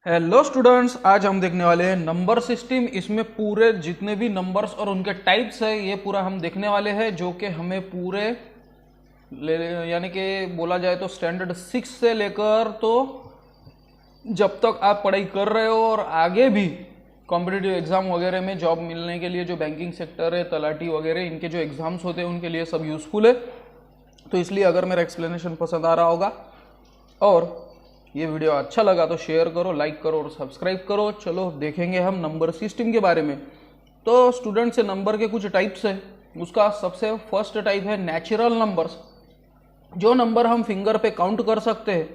Hello students, आज हम देखने वाले हैं नंबर सिस्टम। इसमें पूरे जितने भी नंबर्स और उनके टाइप्स है ये पूरा हम देखने वाले हैं, जो कि हमें पूरे यानी कि बोला जाए तो स्टैंडर्ड 6 से लेकर तो जब तक आप पढ़ाई कर रहे हो और आगे भी कॉम्पिटिटिव एग्जाम वगैरह में जॉब मिलने के लिए जो बैंकिंग सेक्टर है, तलाटी वगैरह, इनके जो एग्जाम्स होते हैं उनके लिए सब यूज़फुल है। तो इसलिए अगर मेरा एक्सप्लेनेशन पसंद आ रहा होगा और ये वीडियो अच्छा लगा तो शेयर करो, लाइक करो और सब्सक्राइब करो। चलो देखेंगे हम नंबर सिस्टम के बारे में। तो स्टूडेंट से नंबर के कुछ टाइप्स है। उसका सबसे फर्स्ट टाइप है नेचुरल नंबर्स। जो नंबर हम फिंगर पे काउंट कर सकते हैं,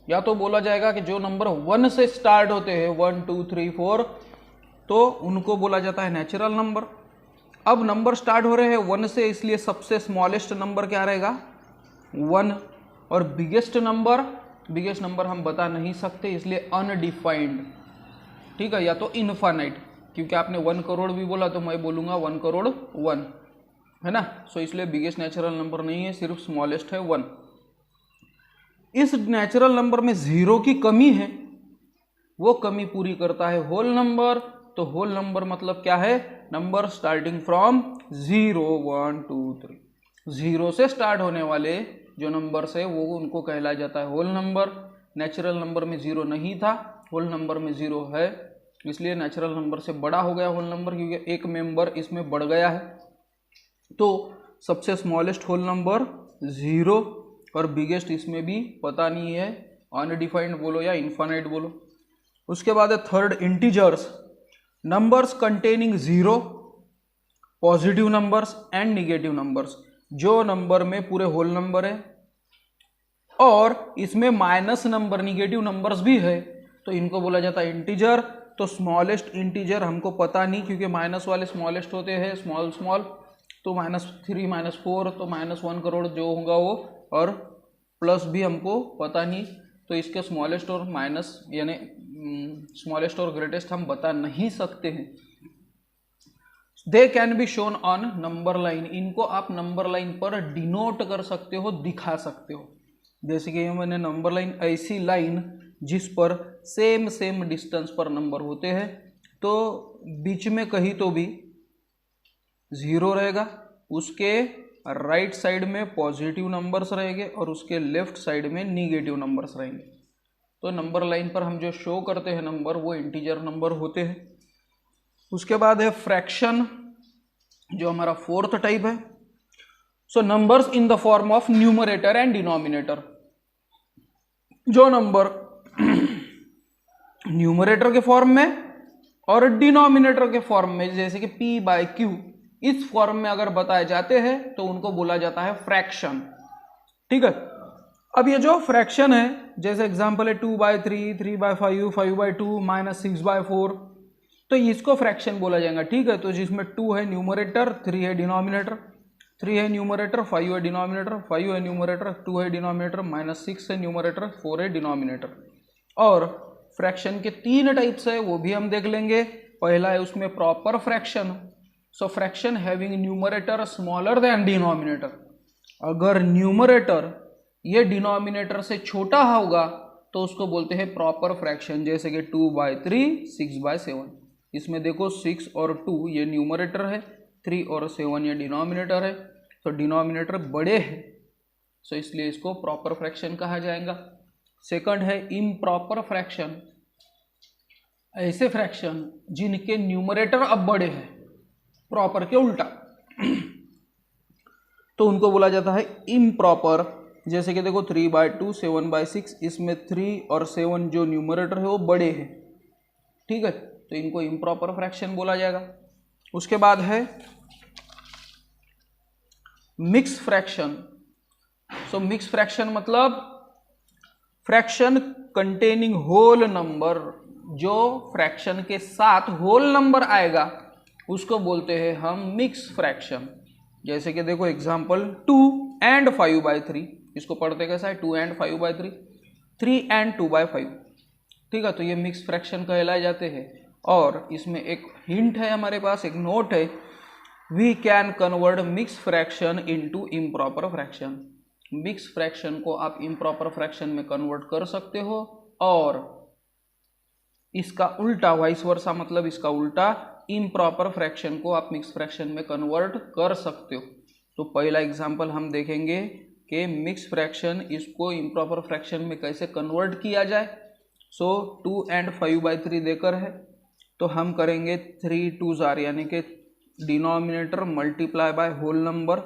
या तो बोला जाएगा कि जो नंबर 1 से स्टार्ट होते हैं, 1 2 3 4, तो उनको बोला जाता है नेचुरल नंबर। अब नंबर स्टार्ट हो रहे हैं 1 से, इसलिए सबसे स्मॉलेस्ट नंबर क्या रहेगा? 1। और बिगेस्ट नंबर हम बता नहीं सकते, इसलिए अनडिफाइंड। ठीक है, या तो इनफाइनाइट, क्योंकि आपने 1 करोड़ भी बोला तो मैं बोलूँगा 1 करोड़ 1, है ना। सो इसलिए बिगेस्ट नेचुरल नंबर नहीं है, सिर्फ स्मॉलेस्ट है 1। इस नेचुरल नंबर में 0 की कमी है, वो कमी पूरी करता है होल नंबर। तो होल नंबर मतलब क्या है? Number starting from 0 1 2 3। 0 से स्टार्ट होने वाले जो नंबर्स है वो उनको कहला जाता है होल नंबर। नेचुरल नंबर में 0 नहीं था, होल नंबर में 0 है, इसलिए नेचुरल नंबर से बड़ा हो गया होल नंबर, क्योंकि एक मेंबर इसमें बढ़ गया है। तो सबसे स्मॉलेस्ट होल नंबर 0 और बिगेस्ट इसमें भी पता नहीं है, अनडिफाइंड बोलो या इनफाइनाइट बोलो। उसके बाद है third integers. Numbers containing 0, positive numbers and negative numbers. जो नंबर में पूरे होल नंबर है और इसमें माइनस नंबर, निगेटिव नंबर्स भी है, तो इनको बोला जाता है इंटीजर। तो स्मॉलेस्ट इंटीजर हमको पता नहीं, क्योंकि माइनस वाले स्मॉलेस्ट होते हैं, स्मॉल। तो -3 -4, तो -1 करोड़ जो होगा वो, और प्लस भी हमको पता नहीं। तो इसके स्मॉलेस्ट और माइनस यानी स्मॉलेस्ट और ग्रेटेस्ट हम बता नहीं सकते हैं। They can be shown on number line. इनको आप नंबर लाइन पर डिनोट कर सकते हो, दिखा सकते हो। जैसे कि मैंने नंबर लाइन, ऐसी लाइन जिस पर सेम डिस्टेंस पर नंबर होते हैं, तो बीच में कहीं तो भी 0 रहेगा, उसके राइट साइड में पॉजिटिव नंबर्स रहेंगे और उसके लेफ्ट साइड में निगेटिव नंबर्स रहेंगे। तो नंबर लाइन पर हम जो शो करते हैं नंबर, वो इंटीजर नंबर होते हैं। उसके बाद है फ्रैक्शन, जो हमारा फोर्थ टाइप है। So numbers in the form of numerator and denominator. जो नंबर न्यूमरेटर के फॉर्म में और डिनोमिनेटर के फॉर्म में, जैसे कि p/q, इस फॉर्म में अगर बताए जाते हैं तो उनको बोला जाता है फ्रैक्शन। ठीक है। अब ये जो फ्रैक्शन है, जैसे एग्जांपल है 2/3, 3/5, 5/2, -6/4, तो इसको फ्रैक्शन बोला जाएगा। ठीक है। तो जिसमें 2 है न्यूमरेटर, 3 है डिनोमिनेटर, 3 है न्यूमरेटर, 5 है डिनोमिनेटर, 5 है न्यूमरेटर, 2 है डिनोमिनेटर, -6 है न्यूमरेटर, 4 है डिनोमिनेटर। और फ्रैक्शन के 3 टाइप्स है, वो भी हम देख लेंगे। पहला है उसमें proper fraction. So fraction having numerator smaller than denominator. अगर न्यूमरेटर ये डिनोमिनेटर से छोटा होगा तो उसको बोलते हैं प्रॉपर फ्रैक्शन। जैसे कि 2/3, 6/7। इसमें देखो 6 और 2 ये न्यूमरेटर है, 3 और 7 ये डिनोमिनेटर है, तो डिनोमिनेटर बड़े हैं, सो इसलिए इसको प्रॉपर फ्रैक्शन कहा जाएगा। सेकंड है इम्प्रॉपर फ्रैक्शन। ऐसे फ्रैक्शन जिनके न्यूमरेटर अब बड़े हैं, प्रॉपर के उल्टा, तो उनको बोला जाता है इम्प्रॉपर। जैसे कि देखो 3/2, 7/6, इसमें 3 और 7 जो न्यूमरेटर है वो बड़े हैं। ठीक है, तो इनको इम्प्रॉपर फ्रैक्शन बोला जाएगा। उसके बाद है मिक्स फ्रैक्शन। सो मिक्स फ्रैक्शन मतलब फ्रैक्शन कंटेनिंग होल नंबर। जो फ्रैक्शन के साथ होल नंबर आएगा उसको बोलते हैं हम मिक्स फ्रैक्शन। जैसे कि देखो एग्जांपल 2 and 5/3, इसको पढ़ते कैसा है? 2 and 5/3, 3 and 2/5। ठीक है, तो ये मिक्स फ्रैक्शन कहलाए जाते हैं। और इसमें एक हिंट है हमारे पास, एक नोट है, we can convert mix fraction into improper fraction. Mix fraction को आप इम्प्रॉपर फ्रैक्शन में कन्वर्ट कर सकते हो और इसका उल्टा वाइस वर्सा मतलब इसका उल्टा इम्प्रॉपर फ्रैक्शन को आप मिक्स फ्रैक्शन में कन्वर्ट कर सकते हो। तो पहला एग्जांपल हम देखेंगे कि मिक्स फ्रैक्शन इसको इम्प्रॉपर फ्रैक्शन में कैसे कन्वर्ट किया जाए। सो 2 and 5/3 देकर है तो हम करेंगे 3 2s are यानी कि denominator multiply by whole number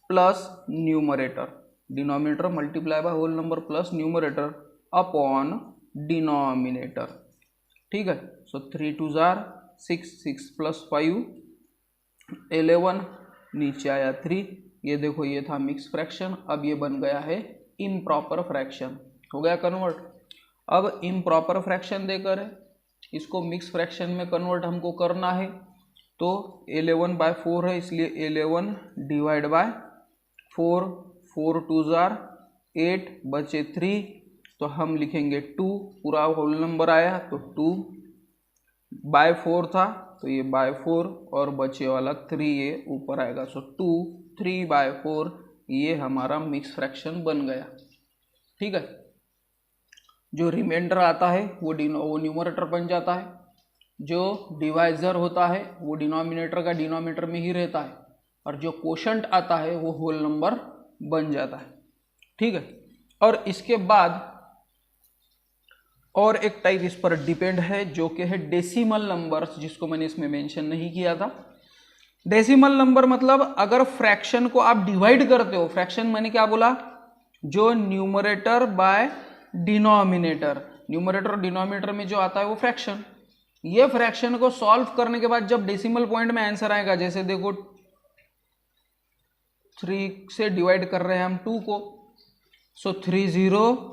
plus numerator, denominator multiply by whole number plus numerator upon denominator. ठीक है, सो 3 2s are 6, 6 + 5 11, नीचे आया 3। ये देखो ये था मिक्स फ्रैक्शन, अब ये बन गया है इम्प्रॉपर फ्रैक्शन, हो गया कन्वर्ट। अब इम्प्रॉपर फ्रैक्शन देकर है इसको मिक्स फ्रैक्शन में कन्वर्ट हमको करना है। तो 11/4 है इसलिए 11 डिवाइड बाय 4, 4 2s are 8, बचे 3 तो हम लिखेंगे 2, पूरा होल नंबर आया तो 2/4 था तो ये /4 और बचे वाला 3 ये ऊपर आएगा। सो 2 3/4 ये हमारा मिक्स फ्रैक्शन बन गया। ठीक है, जो रिमाइंडर आता है वो न्यूमरेटर बन जाता है, जो डिवाइजर होता है वो डिनोमिनेटर का डिनोमिनेटर में ही रहता है और जो कोशंट आता है वो होल नंबर बन जाता है। ठीक है, और इसके बाद और एक टाइप इस पर डिपेंड है जो कि है डेसिमल नंबर्स, जिसको मैंने इसमें मेंशन नहीं किया था। डेसिमल नंबर मतलब अगर फ्रैक्शन को आप डिवाइड करते हो, फ्रैक्शन मैंने क्या बोला, जो न्यूमरेटर बाय डिनोमिनेटर, न्यूमरेटर और डिनोमिनेटर में जो आता है वो फ्रैक्शन, ये फ्रैक्शन को सॉल्व करने के बाद जब डेसिमल पॉइंट में आंसर आएगा, जैसे देखो 3 से डिवाइड कर रहे हैं हम 2 को, सो 3 0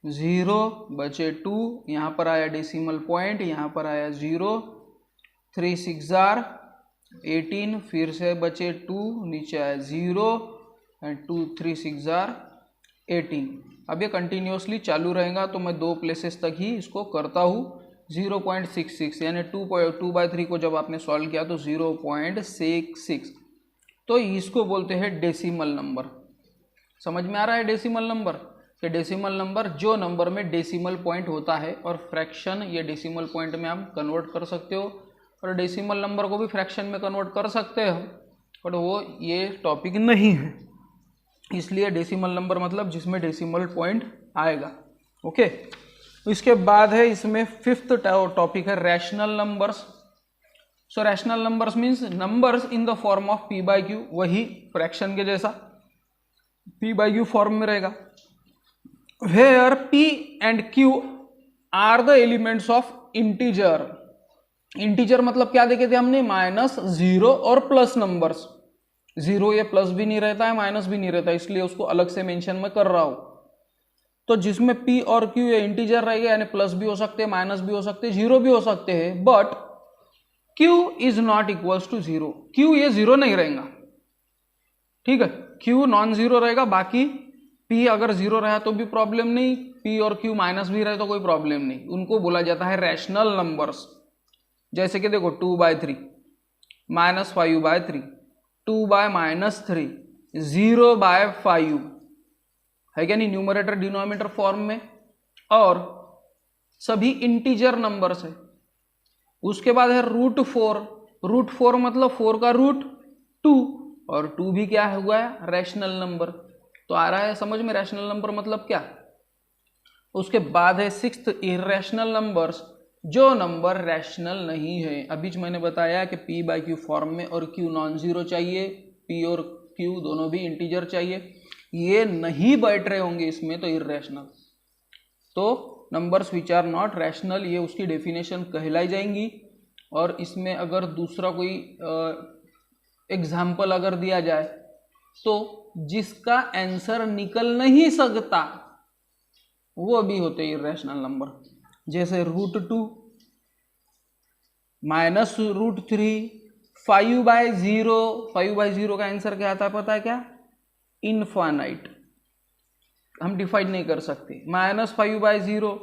0 बचे 2, यहाँ पर आया डेसिमल पॉइंट, यहाँ पर आया 0, 3 6 are 18, फिर से बचे 2, नीचे आया 0 एंड 2 3 6 are 18। अब ये कंटिन्यूसली चालू रहेगा तो मैं 2 प्लेसेस तक ही इसको करता हूँ। 0.66 यानी 2/3 को जब आपने सॉल्व किया तो 0.66, तो इसको बोलते हैं डेसिमल नंबर। समझ में आ रहा है डेसिमल नंबर? कि डेसिमल नंबर जो नंबर में डेसिमल पॉइंट होता है, और फ्रैक्शन ये डेसिमल पॉइंट में आप कन्वर्ट कर सकते हो और डेसिमल नंबर को भी फ्रैक्शन में कन्वर्ट कर सकते हो, बट वो ये टॉपिक नहीं है, इसलिए डेसिमल नंबर मतलब जिसमें डेसिमल पॉइंट आएगा। ओके, इसके बाद है इसमें 5th टॉपिक है rational numbers. So rational numbers means numbers in the form of p/q, वही फ्रैक्शन के जैसा p/q फॉर्म में रहेगा। Where p and q are the elements of integer। Integer मतलब क्या देखे थे हमने, -0 और प्लस नंबर्स। 0 ये प्लस भी नहीं रहता है माइनस भी नहीं रहता है, इसलिए उसको अलग से मेंशन मैं कर रहा हूं। तो जिसमें p और q ये इंटीजर रहेगा, यानी प्लस भी हो सकते हैं, माइनस भी हो सकते हैं, 0 भी हो सकते हैं, but q is not equals to 0। q ये 0 नहीं रहेगा। ठीक है, q नॉन 0 रहेगा, बाकी p अगर 0 रहा तो भी प्रॉब्लम नहीं, p और q माइनस भी रहे तो कोई प्रॉब्लम नहीं, उनको बोला जाता है रैशनल नंबर्स। जैसे कि देखो 2/3, -5/3, 2/-3, 0/5 है क्या नहीं, न्यूमरेटर डिनोमिनेटर फॉर्म में, और सभी इंटीजर नंबर्स है। उसके बाद है √4। √4 मतलब 4 का रूट 2, और 2 भी क्या हुआ है, रैशनल नंबर। तो आ रहा है समझ में रैशनल नंबर मतलब क्या। उसके बाद है 6th इर्रेशनल नंबर्स, जो नंबर रैशनल नहीं है। अभी मैंने बताया कि p/q फॉर्म में और q नॉन जीरो चाहिए, p और q दोनों भी इंटीजर चाहिए, ये नहीं बैठ रहे होंगे इसमें तो इर्रेशनल। तो numbers which are not rational, ये उसकी डेफिनेशन कहलाई जाएंगी। और इसमें अगर दूसरा कोई एग्जाम्पल अगर दिया जाए तो जिसका आंसर निकल नहीं सकता वो भी होते इर्रेशनल नंबर, जैसे √2, -√3, 5/0। 5/0 का आंसर क्या आता है पता है क्या, इनफाइनाइट, हम डिफाइन नहीं कर सकते। -5/0,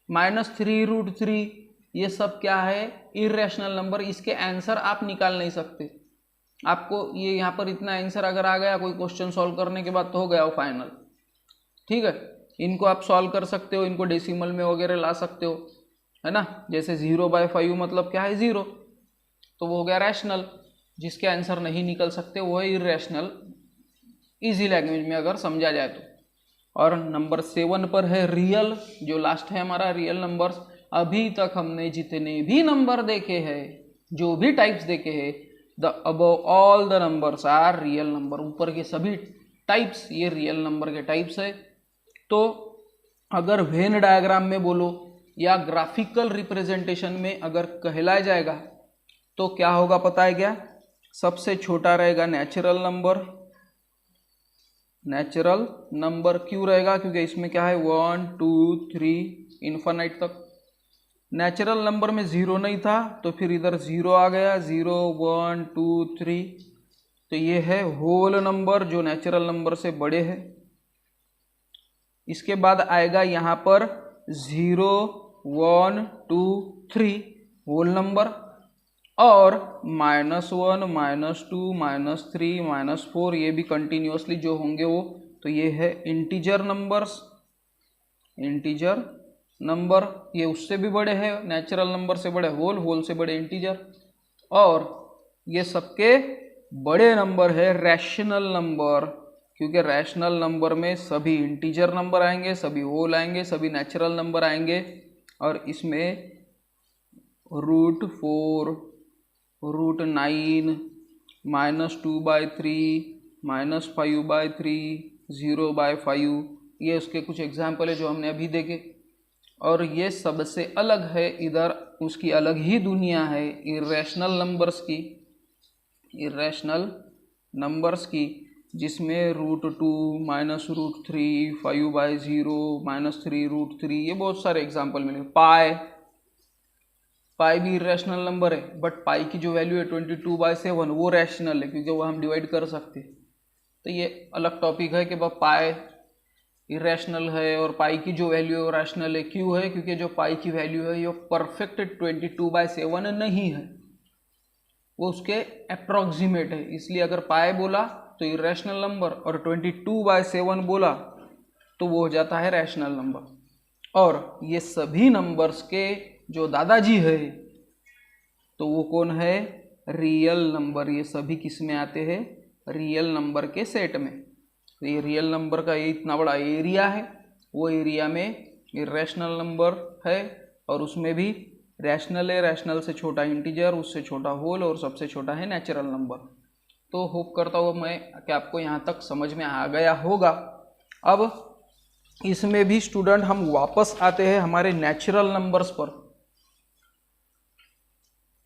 -3√3, ये सब क्या है, इर्रेशनल नंबर, इसके आंसर आप निकाल नहीं सकते। आपको ये यहाँ पर इतना आंसर अगर आ गया कोई क्वेश्चन सॉल्व करने के बाद तो हो गया वो फाइनल। ठीक है, इनको आप सॉल्व कर सकते हो, इनको डेसिमल में वगैरह ला सकते हो, है ना। जैसे 0/5 मतलब क्या है, 0, तो वो हो गया रैशनल। जिसके आंसर नहीं निकल सकते वो है इरेशनल, इजी लैंग्वेज में अगर समझा जाए तो। और नंबर 7 पर है रियल, जो लास्ट है हमारा रियल नंबर्स। अभी तक हमने जितने भी नंबर देखे हैं, जो भी टाइप्स देखे हैं, the above all the numbers are real number. ऊपर के सभी टाइप्स ये रियल नंबर के टाइप्स है। तो अगर वेन डायग्राम में बोलो या ग्राफिकल रिप्रेजेंटेशन में अगर कहलाया जाएगा तो क्या होगा पता है क्या? सबसे छोटा रहेगा नेचुरल नंबर। नेचुरल नंबर क्यों रहेगा? क्योंकि इसमें क्या है 1 2 3 इन्फिनिट तक। नेचुरल नंबर में 0 नहीं था तो फिर इधर 0 आ गया, 0 1 2 3। तो ये है होल नंबर जो नेचुरल नंबर से बड़े है। इसके बाद आएगा यहाँ पर 0 1 2 3 होल नंबर, और -1 -2 -3 -4 ये भी कंटिन्यूअसली जो होंगे वो। तो ये है इंटीजर नंबर्स। इंटीजर नंबर ये उससे भी बड़े हैं, नेचुरल नंबर से बड़े होल, होल से बड़े इंटीजर। और ये सबके बड़े नंबर है रैशनल नंबर, क्योंकि रैशनल नंबर में सभी इंटीजर नंबर आएंगे, सभी होल आएंगे, सभी नेचुरल नंबर आएंगे। और इसमें √4 √9 -2/3 -5/3 0/5 ये उसके कुछ एग्जाम्पल है जो हमने अभी देखे। और ये सबसे अलग है, इधर उसकी अलग ही दुनिया है इरेशनल नंबर्स की। इरेशनल नंबर्स की जिसमें √2 -√3 5/0 -3√3 ये बहुत सारे एग्जाम्पल मिले। पाई भी इरेशनल नंबर है, बट पाई की जो वैल्यू है 22/7 वो रैशनल है, क्योंकि वो हम डिवाइड कर सकते हैं। तो ये अलग टॉपिक है कि पाई इरेशनल है और पाई की जो वैल्यू है वो रैशनल है। क्यों है? क्योंकि जो पाई की वैल्यू है ये परफेक्ट 22/7 नहीं है, वो उसके अप्रॉक्सीमेट है। इसलिए अगर पाई बोला तो इरेशनल नंबर, और 22/7 बोला तो वो हो जाता है रैशनल नंबर। और ये सभी नंबर्स के जो दादाजी है तो वो कौन है? Real number. ये सभी किस में आते हैं? रियल नंबर के सेट में। तो ये रियल नंबर का ये इतना बड़ा एरिया है, वो एरिया में इरेशनल नंबर है, और उसमें भी रैशनल है, रैशनल से छोटा इंटीजर, उससे छोटा होल, और सबसे छोटा है नेचुरल नंबर। तो होप करता हूँ मैं कि आपको यहाँ तक समझ में आ गया होगा। अब इसमें भी स्टूडेंट हम वापस आते हैं हमारे नेचुरल नंबर्स पर।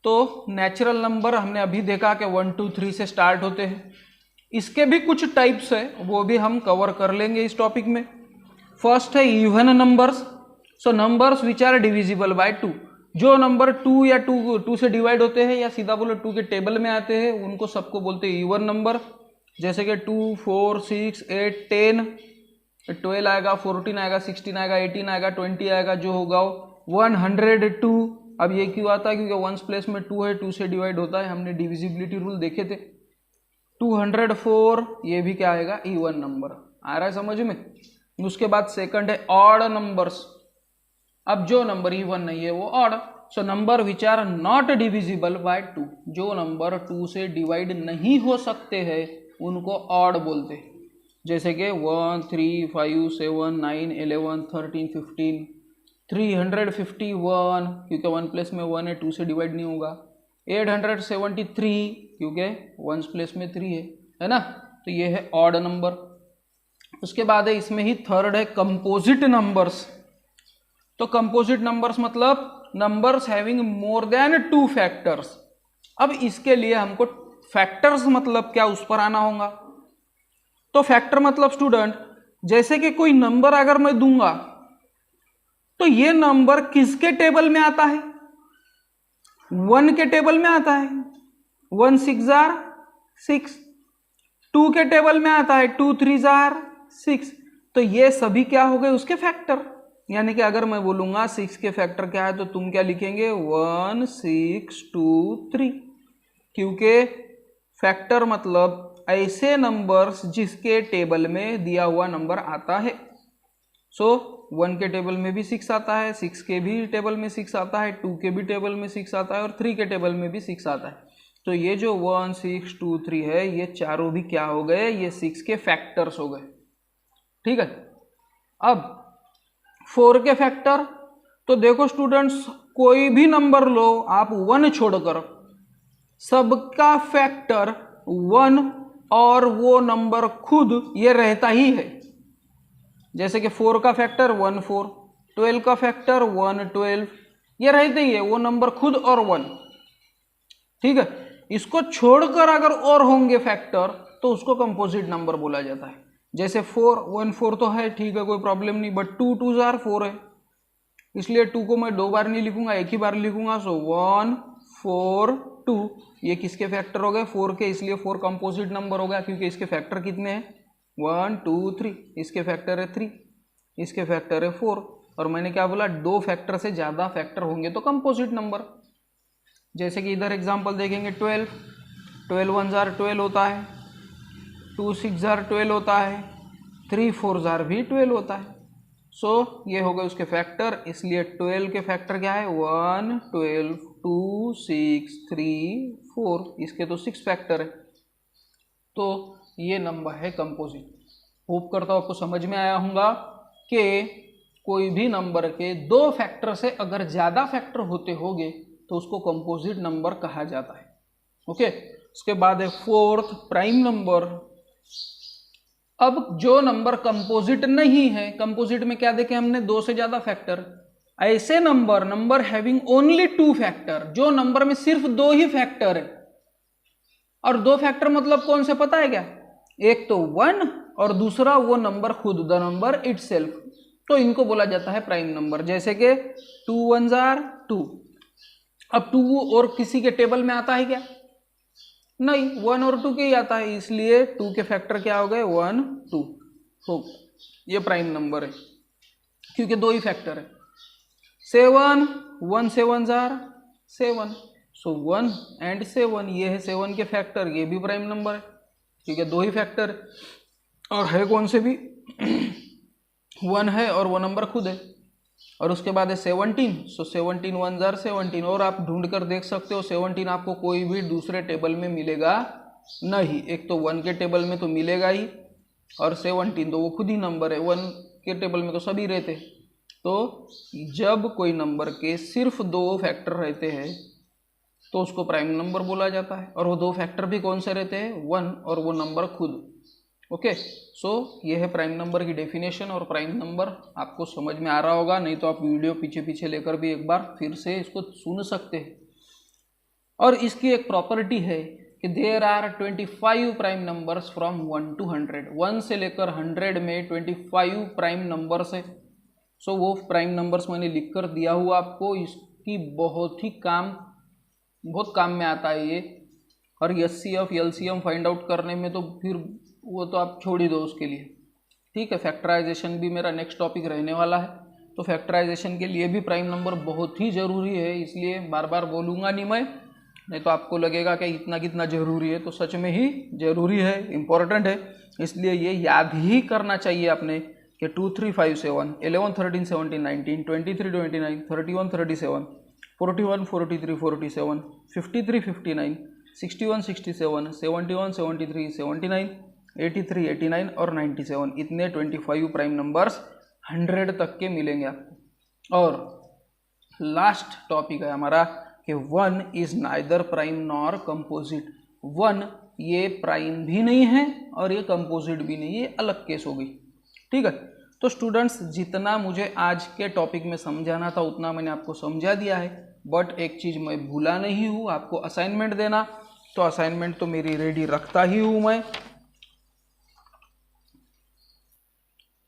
तो नेचुरल नंबर हमने अभी देखा कि 1 2 3 से स्टार्ट होते हैं। इसके भी कुछ टाइप्स है, वो भी हम कवर कर लेंगे इस टॉपिक में। फर्स्ट है even numbers. So numbers which are divisible by 2। जो नंबर 2 या 2 से डिवाइड होते हैं, या सीधा बोलो 2 के टेबल में आते हैं, उनको सबको बोलते हैं इवन नंबर। जैसे कि 2 4 6 8 10 12 आएगा, 14 आएगा, 16 आएगा, 18 आएगा, 20 आएगा, जो होगा 102। अब ये क्यों आता है? क्योंकि वंस प्लेस में 2 है, 2 से डिवाइड होता है, हमने डिविजिबिलिटी रूल देखे थे। 204 ये भी क्या आएगा? Even number. आ रहा है समझ में? उसके बाद सेकंड है ऑड नंबर्स। अब जो नंबर इवन नहीं है वो odd. So number which are not divisible by 2, जो नंबर 2 से डिवाइड नहीं हो सकते हैं उनको ऑड बोलते हैं। जैसे कि 1 3 5 7 9 11 13 15 351, क्योंकि 1 प्लेस में 1 है, 2 से डिवाइड नहीं होगा। 873 क्योंकि 1 प्लेस में 3 है ना। तो ये है ऑड नंबर। उसके बाद है इसमें ही थर्ड है कंपोजिट नंबर्स। तो कंपोजिट नंबर्स मतलब numbers having more than 2 factors. अब इसके लिए हमको फैक्टर्स मतलब क्या, उस पर आना होगा। तो फैक्टर मतलब स्टूडेंट, जैसे कि कोई नंबर अगर मैं दूंगा तो ये नंबर किसके टेबल में आता है? 1 के टेबल में आता है, 1 6 जार 6। 2 के टेबल में आता है, 2 3 जार 6। तो ये सभी क्या हो गए? उसके फैक्टर। यानी कि अगर मैं बोलूंगा 6 के फैक्टर क्या है, तो तुम क्या लिखेंगे? 1 6 2 3। क्योंकि फैक्टर मतलब ऐसे नंबर्स जिसके टेबल में दिया हुआ नंबर आता है। सो 1 के टेबल में भी 6 आता है, 6 के भी टेबल में 6 आता है, 2 के भी टेबल में 6 आता है और 3 के टेबल में भी 6 आता है। तो ये जो 1 6 2 3 है, ये चारों भी क्या हो गए, ये 6 के फैक्टर्स हो गए। ठीक है, अब 4 के फैक्टर, तो देखो स्टूडेंट्स, कोई भी नंबर लो आप 1 छोड़कर, सबका फैक्टर 1 और वो नंबर खुद ये रहता ही है। जैसे कि 4 का फैक्टर 1 4, 12 का फैक्टर 1 12, ये रहते ही है वो नंबर खुद और 1। ठीक है, इसको छोड़कर अगर और होंगे फैक्टर तो उसको कंपोजिट नंबर बोला जाता है। जैसे 4 1 4 तो है, ठीक है, कोई प्रॉब्लम नहीं, बट 2 2 जार 4 है, इसलिए 2 को मैं 2 बार नहीं लिखूंगा, एक ही बार लिखूंगा। सो 1 4 2, ये किसके फैक्टर हो गए, 4 के, इसलिए 4 कंपोजिट नंबर हो गया क्योंकि इसके फैक्टर कितने हैं, 1 2 3, इसके फैक्टर है 3, इसके फैक्टर है 4, और मैंने क्या बोला, 2 फैक्टर से ज़्यादा फैक्टर होंगे तो कंपोजिट नंबर। जैसे कि इधर एग्जांपल देखेंगे, 12 12 1 जार 12 होता है, 2 6 जार 12 होता है, 3 4 जार भी 12 होता है। सो ये हो गए उसके फैक्टर, इसलिए 12 के फैक्टर क्या है, 1 12 2 6 3 4, इसके तो 6 फैक्टर है, तो ये नंबर है कंपोजिट। होप करता हूँ आपको समझ में आया होगा कि कोई भी नंबर के 2 फैक्टर से अगर ज़्यादा फैक्टर होते होंगे तो उसको कंपोजिट नंबर कहा जाता है। ओके, उसके बाद है 4th प्राइम नंबर। अब जो नंबर कंपोजिट नहीं है, कंपोजिट में क्या देखे हमने, 2 से ज़्यादा फैक्टर, ऐसे नंबर हैविंग ओनली 2 फैक्टर, जो नंबर में सिर्फ 2 ही फैक्टर है, और 2 फैक्टर मतलब कौन से पता है क्या, एक तो 1 और दूसरा वो नंबर खुद, द नंबर इटसेल्फ, तो इनको बोला जाता है प्राइम नंबर। जैसे कि 2 1 जार 2, अब 2 और किसी के टेबल में आता है क्या, नहीं, 1 और 2 के ही आता है, इसलिए 2 के फैक्टर क्या हो गए, 1 2, तो ये प्राइम नंबर है क्योंकि 2 ही फैक्टर है। 7 1 7 जार 7, सो 1 एंड 7, ये है 7 के फैक्टर, ये भी प्राइम नंबर है, ठीक है, 2 ही फैक्टर है। और है कौन से भी 1 है और वो नंबर खुद है। और उसके बाद है 17, सो 17 1 जार 17, और आप ढूंढ कर देख सकते हो 17 आपको कोई भी दूसरे टेबल में मिलेगा नहीं, एक तो 1 के टेबल में तो मिलेगा ही, और 17 तो वो खुद ही नंबर है, 1 के टेबल में तो सभी रहते। तो जब कोई नंबर के सिर्फ 2 फैक्टर रहते हैं तो उसको प्राइम नंबर बोला जाता है, और वो 2 फैक्टर भी कौन से रहते हैं, 1 और वो नंबर खुद। ओके, सो ये है प्राइम नंबर की डेफिनेशन, और प्राइम नंबर आपको समझ में आ रहा होगा, नहीं तो आप वीडियो पीछे पीछे लेकर भी एक बार फिर से इसको सुन सकते हैं। और इसकी एक प्रॉपर्टी है कि there are 25 prime numbers from 1 to 100, 1 से लेकर 100 में 25 प्राइम नंबर्स है। सो वो प्राइम नंबर्स मैंने लिख कर दिया हुआ आपको, इसकी बहुत काम में आता है ये। और HCF LCM फाइंड आउट करने में तो फिर वो तो आप छोड़ ही दो उसके लिए, ठीक है। फैक्टराइजेशन भी मेरा नेक्स्ट टॉपिक रहने वाला है, तो फैक्टराइजेशन के लिए भी प्राइम नंबर बहुत ही ज़रूरी है, इसलिए बार बार बोलूँगा नहीं मैं, नहीं तो आपको लगेगा कि इतना कितना ज़रूरी है, तो सच में ही ज़रूरी है, इम्पॉर्टेंट है, इसलिए ये याद ही करना चाहिए आपने कि 2 3 5 7, 11 13 17 19, 23 29, 31 37, 41 43 47, 53 59, 61 67, 71 73, 79, 83 89 और 97, इतने 25 प्राइम नंबर्स 100 तक के मिलेंगे आपको। और लास्ट टॉपिक है हमारा कि 1 is neither prime nor composite. 1 ये प्राइम भी नहीं है और ये कंपोजिट भी नहीं, ये अलग केस हो गई, ठीक है। तो स्टूडेंट्स, जितना मुझे आज के टॉपिक में समझाना था उतना मैंने आपको समझा दिया है, बट एक चीज़ मैं भूला नहीं हूँ, आपको असाइनमेंट देना, तो असाइनमेंट तो मेरी रेडी रखता ही हूँ मैं।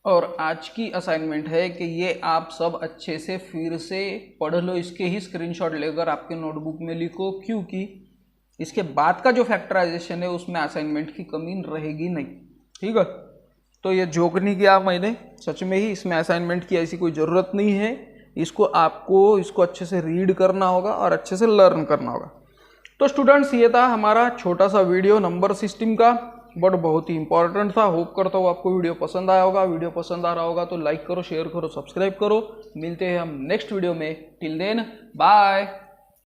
और आज की असाइनमेंट है कि ये आप सब अच्छे से फिर से पढ़ लो, इसके ही स्क्रीनशॉट लेकर आपके नोटबुक में लिखो, क्योंकि इसके बाद का जो फैक्टराइजेशन है उसमें असाइनमेंट की कमी रहेगी नहीं, ठीक है। तो ये जोक नहीं किया मैंने, सच में ही इसमें असाइनमेंट की ऐसी कोई ज़रूरत नहीं है, इसको अच्छे से रीड करना होगा और अच्छे से लर्न करना होगा। तो स्टूडेंट्स, ये था हमारा छोटा सा वीडियो नंबर सिस्टम का। बट बहुत ही इंपॉर्टेंट था। होप करता हूँ आपको वीडियो पसंद आया होगा। वीडियो पसंद आ रहा होगा तो लाइक करो, शेयर करो, सब्सक्राइब करो। मिलते हैं हम नेक्स्ट वीडियो में। Till then bye.